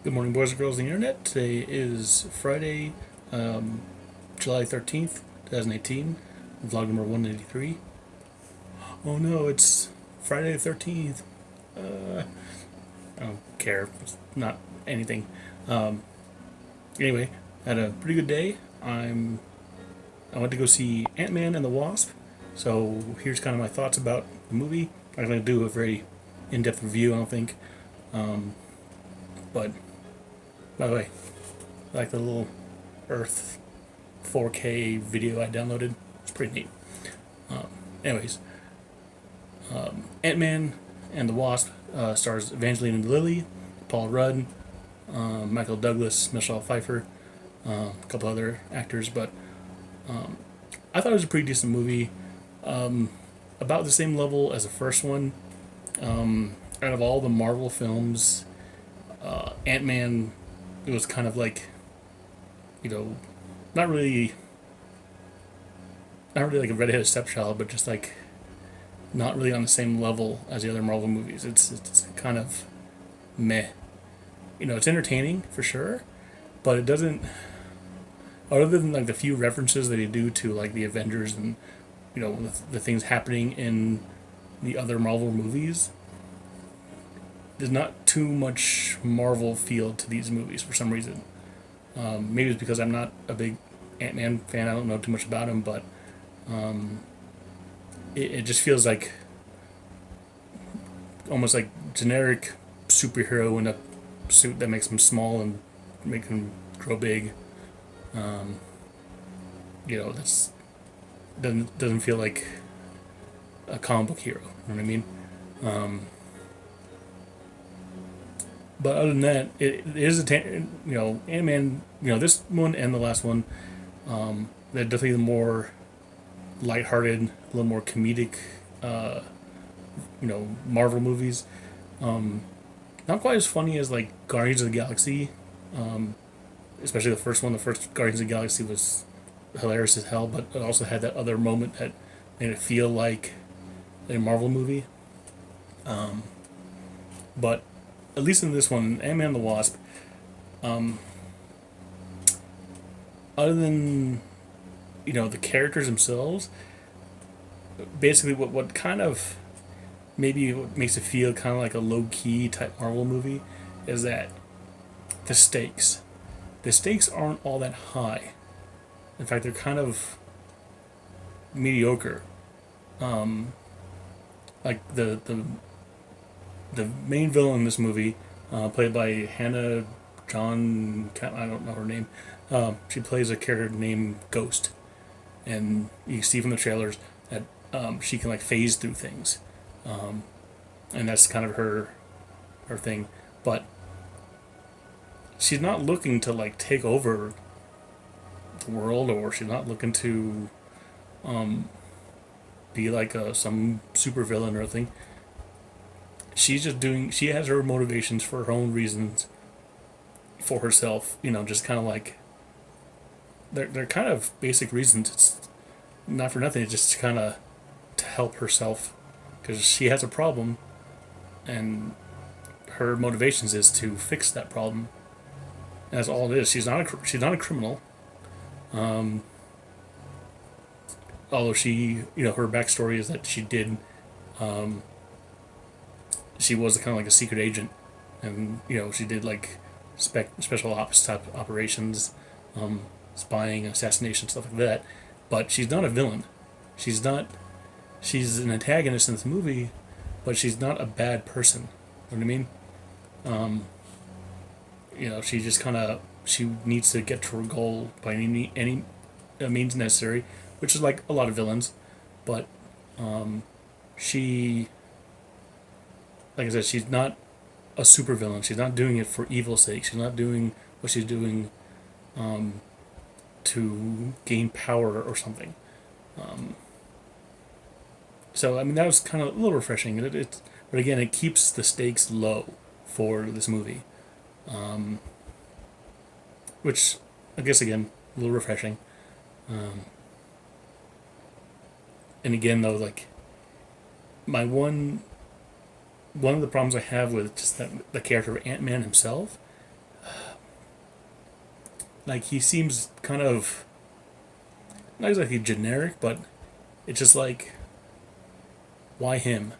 Good morning, boys and girls on the internet. Today is Friday, July 13th, 2018, vlog number 183. Oh no, it's Friday the 13th. I don't care. It's not anything. Um, anyway, had a pretty good day. I went to go see Ant-Man and the Wasp. So here's kind of my thoughts about the movie. I'm not going to do a very in-depth review, I don't think. But, by the way, I like the little Earth 4K video I downloaded. It's pretty neat. Anyways, Ant-Man and the Wasp stars Evangeline Lilly, Paul Rudd, Michael Douglas, Michelle Pfeiffer, a couple other actors, but I thought it was a pretty decent movie. About the same level as the first one. Out of all the Marvel films, Ant-Man, it was kind of like, you know, not really, not really like a redheaded stepchild, but just like not really on the same level as the other Marvel movies. It's kind of meh. It's entertaining for sure, but it doesn't. Other than like the few references that they do to like the Avengers and the things happening in the other Marvel movies, there's not too much Marvel feel to these movies for some reason. Maybe it's because I'm not a big Ant-Man fan. I don't know too much about him, but it just feels like almost like generic superhero in a suit that makes him small and make him grow big. That's doesn't feel like a comic book hero. You know what I mean? But other than that, it is Ant-Man. This one and the last one, they're definitely the more lighthearted, a little more comedic. Marvel movies. Not quite as funny as like Guardians of the Galaxy. Especially the first one. The first Guardians of the Galaxy was hilarious as hell, but it also had that other moment that made it feel like a Marvel movie. But at least in this one, Ant-Man and the Wasp, other than the characters themselves, basically what kind of maybe what makes it feel kind of like a low key type Marvel movie is that the stakes. The stakes aren't all that high. In fact, they're kind of mediocre. Like the main villain in this movie, played by Hannah John, I don't know her name. She plays a character named Ghost, and you can see from the trailers that she can like phase through things, and that's kind of her thing. But she's not looking to like take over the world, or she's not looking to be like some super villain or anything. She's just doing. She has her motivations for her own reasons for herself. Just kind of like they're kind of basic reasons. It's not for nothing. It's just kind of to help herself because she has a problem, and her motivations is to fix that problem. And that's all it is. She's not a criminal. Although her backstory is that she was kind of like a secret agent, and she did like special ops type operations, spying, assassination, stuff like that. But she's not a villain. She's not. She's an antagonist in this movie, but she's not a bad person. You know what I mean? She just kind of she needs to get to her goal by any means necessary, which is like a lot of villains. But she, like I said, she's not a super villain. She's not doing it for evil's sake. She's not doing what she's doing to gain power or something. So I mean that was kind of a little refreshing. But again, it keeps the stakes low for this movie, which I guess again a little refreshing. And again though, like my one of the problems I have with just the character of Ant-Man himself, Like he seems kind of not exactly generic, but it's just like why him?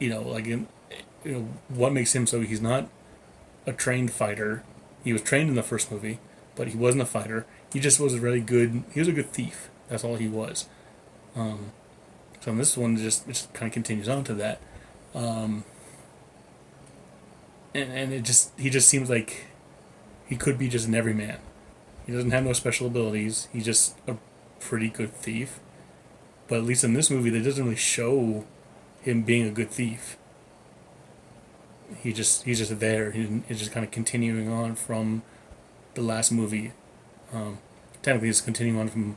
Like what makes him so he's not a trained fighter. He was trained in the first movie, but he wasn't a fighter. He just was a really good. He was a good thief. That's all he was. So in this one, it just kind of continues on to that, and he just seems like he could be just an everyman. He doesn't have no special abilities. He's just a pretty good thief. But at least in this movie, they doesn't really show him being a good thief. He's just there. He's just kind of continuing on from the last movie. Technically, it's continuing on from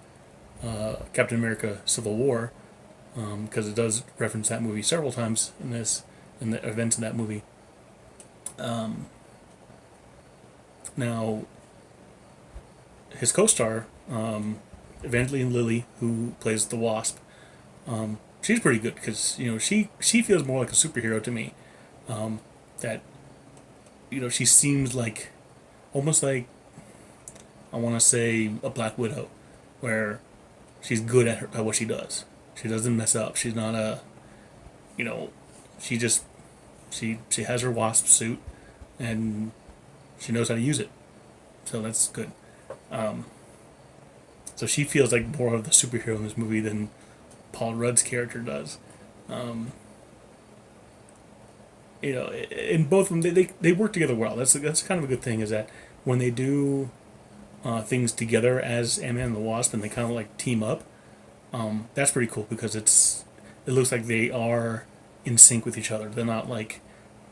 Captain America: Civil War, because it does reference that movie several times in the events in that movie. Now, his co-star, Evangeline Lilly, who plays the Wasp, she's pretty good because she feels more like a superhero to me. That she seems like almost like I want to say a Black Widow, where she's good at what she does. She doesn't mess up. She's not a, she just she has her Wasp suit, and she knows how to use it, so that's good. So she feels like more of the superhero in this movie than Paul Rudd's character does. In both of them, they work together well. That's kind of a good thing, is that when they do things together as Ant-Man and the Wasp, and they kind of like team up, that's pretty cool because it looks like they are in sync with each other. They're not like,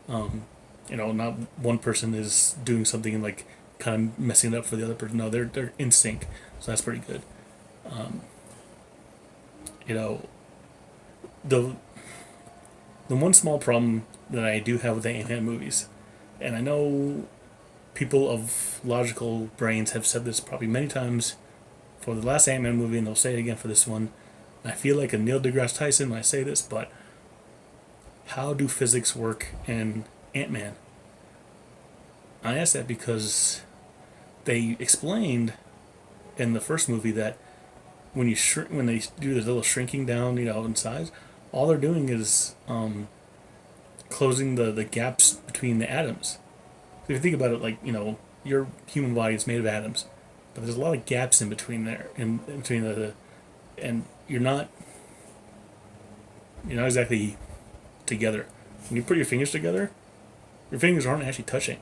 not one person is doing something and like kind of messing it up for the other person. No, they're in sync, so that's pretty good. You know, the the one small problem that I do have with the Ant-Man movies, and I know people of logical brains have said this probably many times for the last Ant-Man movie, and they'll say it again for this one. I feel like a Neil deGrasse Tyson when I say this, but how do physics work in Ant-Man? I ask that because they explained in the first movie that when they do the little shrinking down, in size, all they're doing is closing the gaps between the atoms. So if you think about it, like your human body is made of atoms, but there's a lot of gaps in between there, in between and you're not exactly together. When you put your fingers together, your fingers aren't actually touching.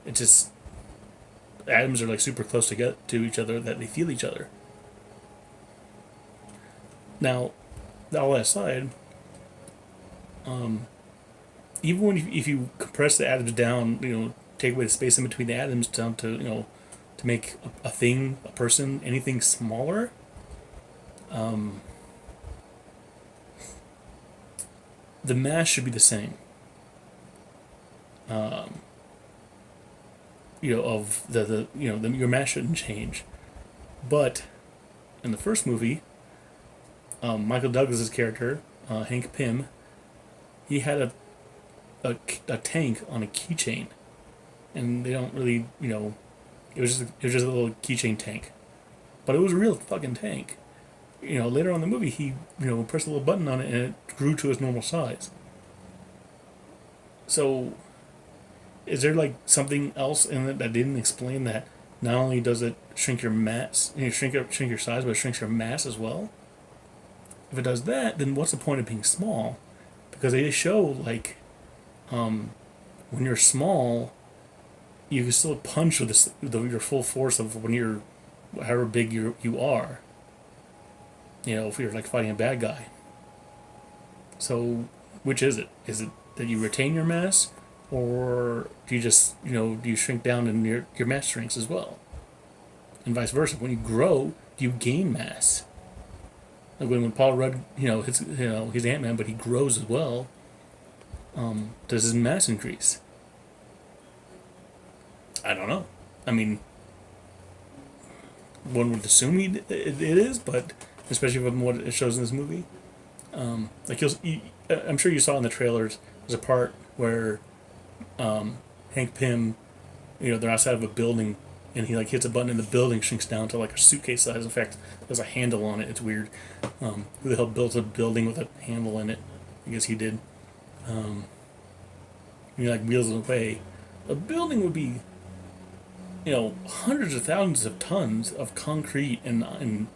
It's just atoms are like super close to each other that they feel each other. Now, all that aside, even if you compress the atoms down, take away the space in between the atoms down to to make a thing, a person, anything smaller, the mass should be the same. Of your mass shouldn't change, but in the first movie, Michael Douglas's character, Hank Pym, he had a tank on a keychain, and they don't really, it was just a little keychain tank, but it was a real fucking tank. Later on in the movie, he pressed a little button on it and it grew to its normal size. So, is there like something else in it that didn't explain that? Not only does it shrink your mass, shrink your size, but it shrinks your mass as well. If it does that, then what's the point of being small? Because they show like, when you're small, you can still punch with your full force of when you're, however big you are. If you're like fighting a bad guy. So, which is it? Is it that you retain your mass, or do you just do you shrink down and your mass shrinks as well? And vice versa. When you grow, do you gain mass? Like when Paul Rudd, he's Ant-Man, but he grows as well. Does his mass increase? I don't know. I mean, one would assume it is, but especially from what it shows in this movie, I'm sure you saw in the trailers. There's a part where Hank Pym They're outside of a building, and he like hits a button, and the building shrinks down to like a suitcase size. In fact, there's a handle on it. It's weird. Who the hell built a building with a handle in it? I guess he did. He like wheels it away. A building would be, hundreds of thousands of tons of concrete and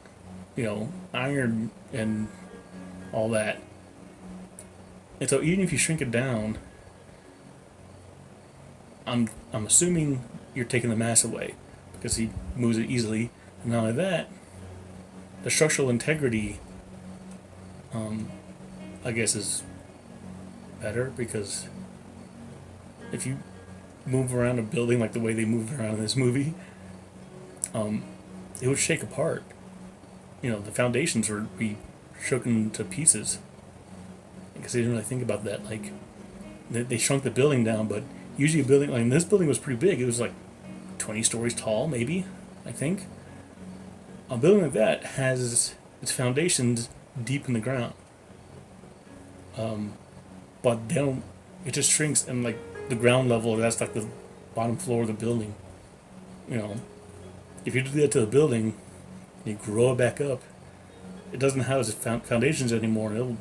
iron and all that. And so even if you shrink it down, I'm assuming you're taking the mass away because he moves it easily. And not only that, the structural integrity, I guess, is better because if you move around a building like the way they moved around in this movie, it would shake apart. The foundations would be shooken to pieces because they didn't really think about that. Like, they shrunk the building down, but usually a building, like this building was pretty big. It was like 20 stories tall, maybe, I think. A building like that has its foundations deep in the ground. But they don't, it just shrinks, and like the ground level, that's like the bottom floor of the building. If you do that to the building, you grow it back up, it doesn't have its foundations anymore, and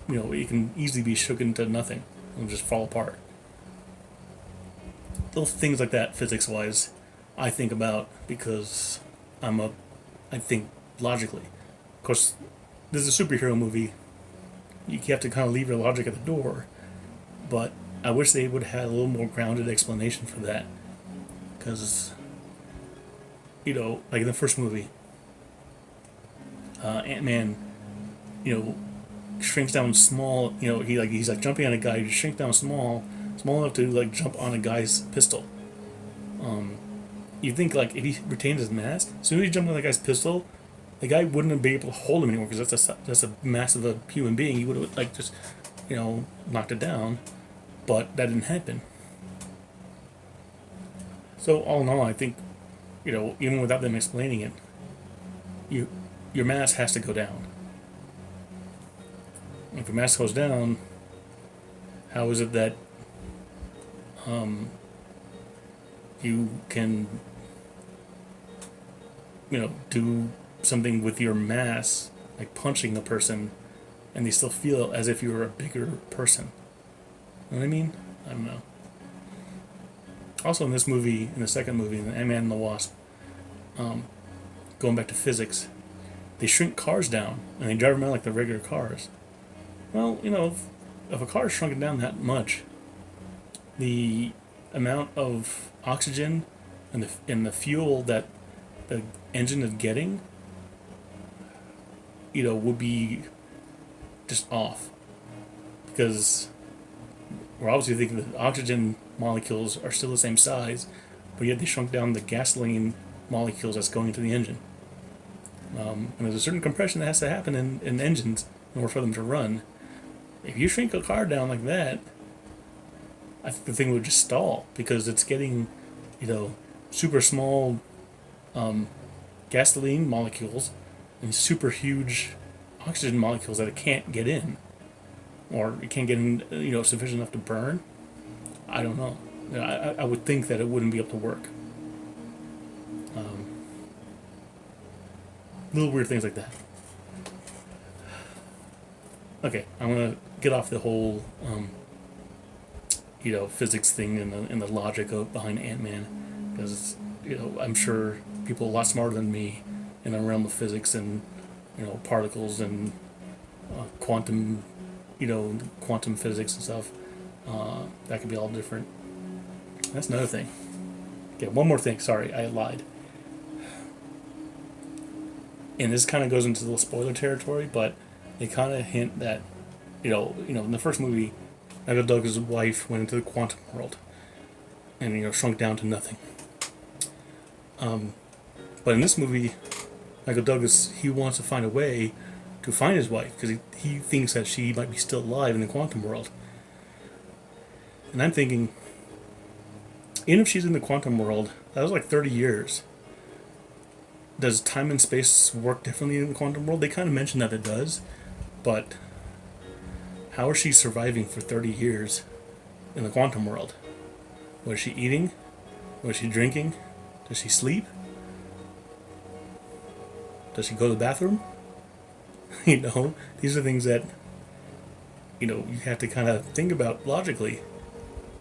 it can easily be shooken to nothing. It'll just fall apart. Little things like that, physics-wise, I think about because I think logically. Of course, this is a superhero movie. You have to kind of leave your logic at the door, but I wish they would have had a little more grounded explanation for that. Because, like in the first movie, Ant-Man, shrinks down small. He's like jumping on a guy. He shrinks down small enough to like jump on a guy's pistol. You think like if he retained his mass, as soon as he jumped on the guy's pistol, the guy wouldn't have been able to hold him anymore because that's a massive human being. He would have like just knocked it down, but that didn't happen. So all in all, I think even without them explaining it, your mass has to go down. If your mass goes down, how is it that you can do something with your mass, like punching a person, and they still feel as if you were a bigger person? You know what I mean? I don't know. Also in this movie, in the second movie, in Ant-Man and the Wasp, going back to physics, they shrink cars down and they drive them around like the regular cars. Well, if a car is shrunken down that much, the amount of oxygen and the fuel that the engine is getting, would be just off. Because we're obviously thinking that oxygen molecules are still the same size, but yet they shrunk down the gasoline molecules that's going into the engine. And there's a certain compression that has to happen in engines in order for them to run. If you shrink a car down like that, I think the thing would just stall because it's getting, super small gasoline molecules and super huge oxygen molecules that it can't get in, or it can't get in, sufficient enough to burn. I don't know. I would think that it wouldn't be able to work. Little weird things like that. Okay, I'm gonna get off the whole, physics thing and the logic behind Ant-Man, because I'm sure people a lot smarter than me in the realm of physics and particles and quantum, quantum physics and stuff. That could be all different. That's another thing. Okay, one more thing. Sorry, I lied. And this kind of goes into the spoiler territory, but they kind of hint that, in the first movie, Michael Douglas' wife went into the quantum world and, shrunk down to nothing. But in this movie, Michael Douglas, he wants to find a way to find his wife because he thinks that she might be still alive in the quantum world. And I'm thinking, even if she's in the quantum world, that was like 30 years. Does time and space work differently in the quantum world? They kind of mention that it does, but how is she surviving for 30 years in the quantum world? Was she eating? Was she drinking? Does she sleep? Does she go to the bathroom? These are things that you have to kind of think about logically.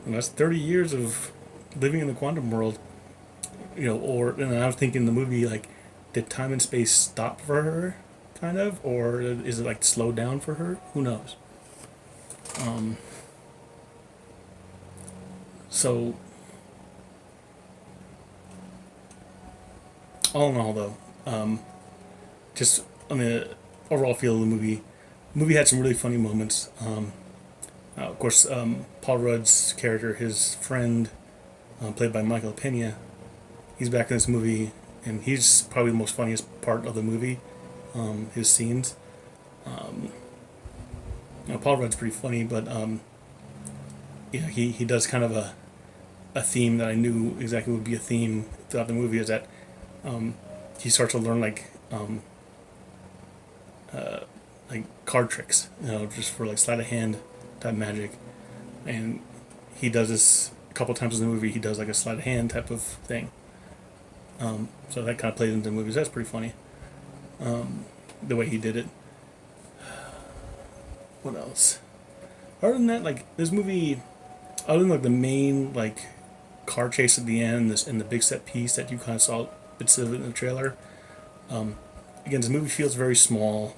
And that's 30 years of living in the quantum world. And I was thinking the movie, like, did time and space stop for her, kind of, or is it like slowed down for her? Who knows? So, all in all, though, just on the overall feel of the movie had some really funny moments. Of course, Paul Rudd's character, his friend, played by Michael Pena, he's back in this movie, and he's probably the most funniest part of the movie. His scenes. Paul Rudd's pretty funny, but he does kind of a theme that I knew exactly would be a theme throughout the movie. Is that he starts to learn like card tricks, just for like sleight of hand type magic, and he does this a couple times in the movie. He does like a sleight of hand type of thing. So that kind of plays into the movies. That's pretty funny. The way he did it. What else? Other than that, like this movie, other than like the main like car chase at the end, and the big set piece that you kind of saw bits of it in the trailer. Again, this movie feels very small,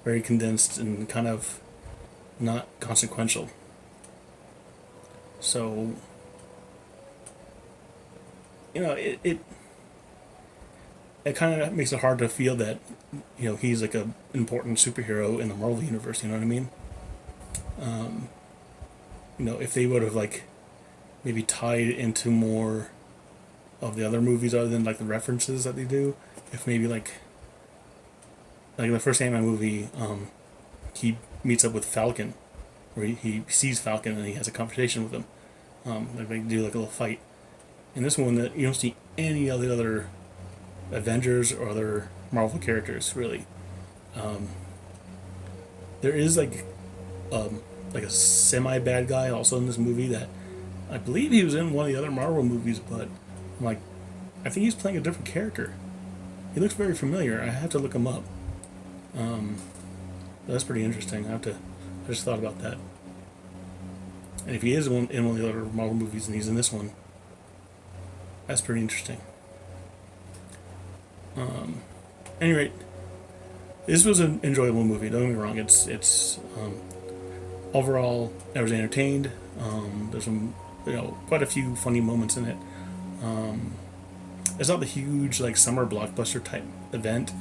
very condensed, and kind of not consequential. So, it kind of makes it hard to feel that he's like a important superhero in the Marvel universe. You know what I mean? If they would have like maybe tied into more of the other movies other than like the references that they do, if maybe like in the first Ant-Man movie, he meets up with Falcon, where he sees Falcon and he has a conversation with him. Like they do like a little fight. In this one, that you don't see any of the other Avengers or other Marvel characters really. There is like a semi bad guy also in this movie that I believe he was in one of the other Marvel movies, but I'm like, I think he's playing a different character. He looks very familiar. I have to look him up. That's pretty interesting. I just thought about that. And if he is in one of the other Marvel movies and he's in this one, that's pretty interesting. At any rate, this was an enjoyable movie. Don't get me wrong. It's overall I was entertained. There's some quite a few funny moments in it. It's not the huge like summer blockbuster type event.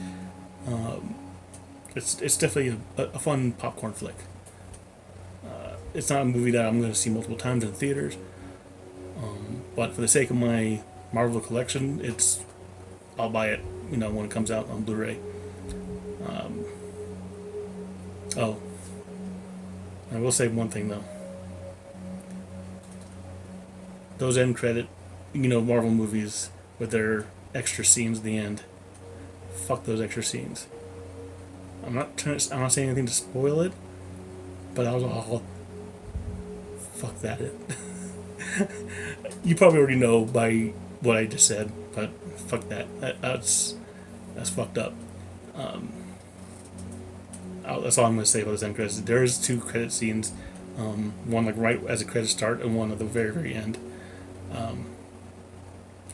It's definitely a fun popcorn flick. It's not a movie that I'm going to see multiple times in theaters. But for the sake of my Marvel collection, I'll buy it, when it comes out on Blu-ray. I will say one thing though. Those end credit, Marvel movies with their extra scenes at the end. Fuck those extra scenes. I'm not saying anything to spoil it, but I was all, fuck that. You probably already know by what I just said, but fuck that. That's fucked up. That's all I'm going to say about those end credits. There's 2 credit scenes, one like right as the credits start and one at the very, very end.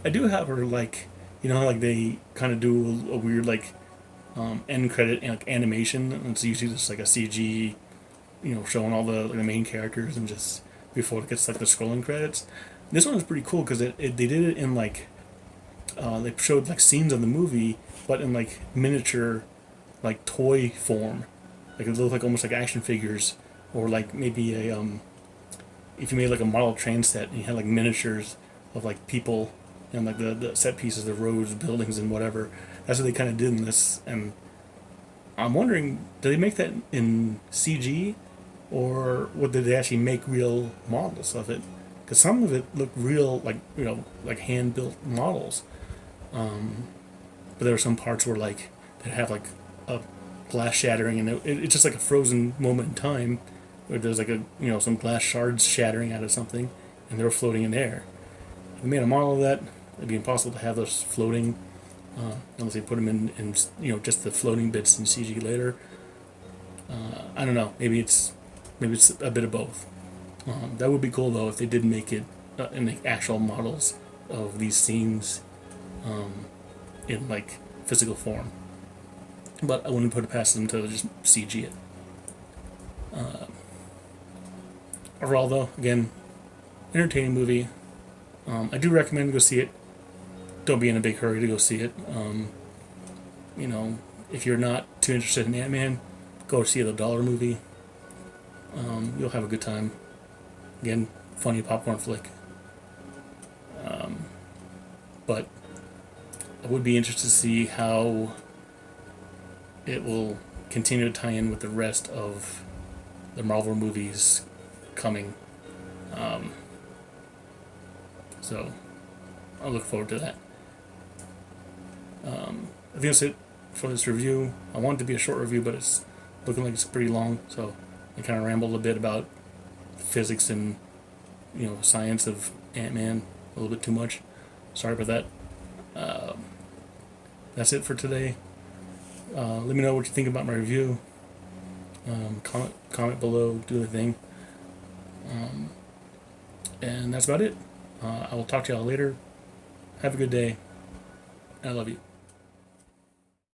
I do have her like, like they kind of do a weird like end credit and like animation, and it's usually just like a CG, showing all the main characters and just before it gets like the scrolling credits. This one was pretty cool because they did it in like they showed like scenes of the movie, but in like miniature, like toy form, like it looked like almost like action figures, or like maybe if you made like a model train set and you had like miniatures of like people and like the set pieces, the roads, buildings, and whatever. That's what they kind of did in this, and I'm wondering, did they make that in CG, or did they actually make real models of it? Because some of it looked real, like like hand built models. But there were some parts where like they have like a glass shattering, and it's just like a frozen moment in time, where there's like some glass shards shattering out of something, and they're floating in air. If we made a model of that, it'd be impossible to have those floating, unless they put them in just the floating bits in CG later. I don't know. Maybe it's a bit of both. That would be cool though if they did make it in the actual models of these scenes in like physical form. But I wouldn't put it past them to just CG it. Overall, though, again, entertaining movie. I do recommend go see it. Don't be in a big hurry to go see it. If you're not too interested in Ant-Man, go see the dollar movie. You'll have a good time. Again, funny popcorn flick. But I would be interested to see how it will continue to tie in with the rest of the Marvel movies coming. So I'll look forward to that. I think that's it for this review. I want it to be a short review, but it's looking like it's pretty long, so I kind of rambled a bit about physics and science of Ant-Man a little bit too much. Sorry about that. That's it for today. Let me know what you think about my review. Comment below, do the thing. And that's about it. I will talk to y'all later. Have a good day. I love you.